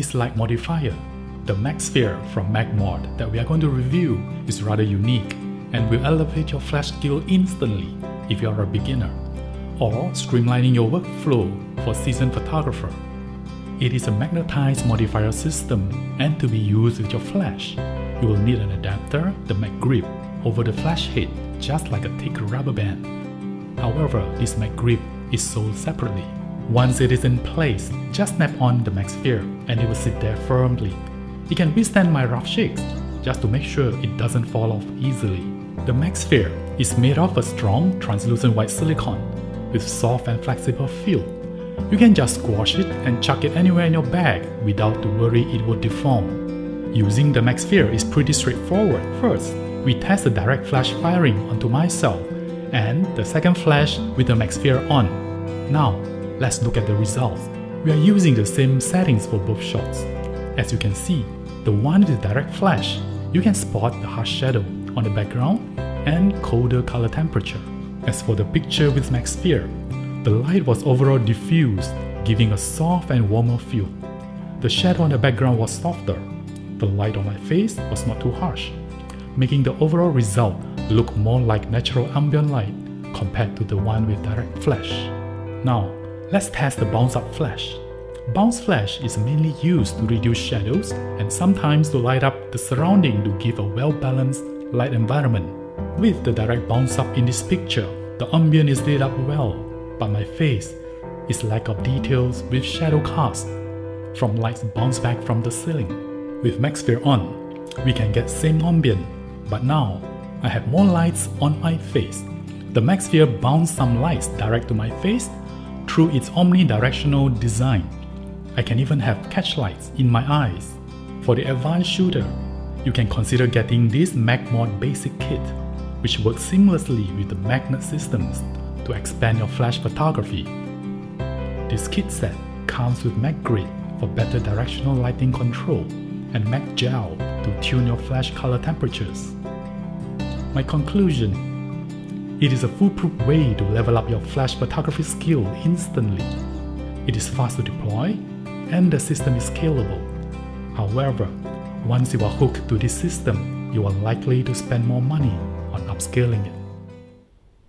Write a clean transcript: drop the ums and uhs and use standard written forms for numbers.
nice light modifier. The MagSphere from MagMod that we are going to review is rather unique and will elevate your flash skill instantly if you are a beginner, or streamlining your workflow for seasoned photographer. It is a magnetized modifier system, and to be used with your flash, you will need an adapter, the mag grip, over the flash head, just like a thick rubber band. However, this mag grip is sold separately. Once it is in place, just snap on the MagSphere and it will sit there firmly. It can withstand my rough shakes, just to make sure it doesn't fall off easily. The MagSphere is made of a strong, translucent white silicone with soft and flexible feel. You can just squash it and chuck it anywhere in your bag without to worry it will deform. Using the MagSphere is pretty straightforward. First, we test the direct flash firing onto myself and the second flash with the MagSphere on. Now, let's look at the results. We are using the same settings for both shots. As you can see, the one with the direct flash, you can spot the harsh shadow on the background and colder color temperature. As for the picture with MagSphere, the light was overall diffused, giving a soft and warmer feel. The shadow on the background was softer. The light on my face was not too harsh, making the overall result look more like natural ambient light compared to the one with direct flash. Now, let's test the bounce-up flash. Bounce flash is mainly used to reduce shadows and sometimes to light up the surrounding to give a well-balanced light environment. With the direct bounce up in this picture, the ambient is lit up well, but my face is lack of details with shadow cast from lights bounce back from the ceiling. With MagSphere on, we can get same ambient, but now I have more lights on my face. The MagSphere bounces some lights direct to my face through its omnidirectional design. I can even have catch lights in my eyes. For the advanced shooter, you can consider getting this MagMod basic kit, which works seamlessly with the magnet systems to expand your flash photography. This kit set comes with mag grid for better directional lighting control and mag gel to tune your flash color temperatures. My conclusion: it is a foolproof way to level up your flash photography skill instantly. It is fast to deploy and the system is scalable. However, once you are hooked to this system, you are likely to spend more money on upscaling it.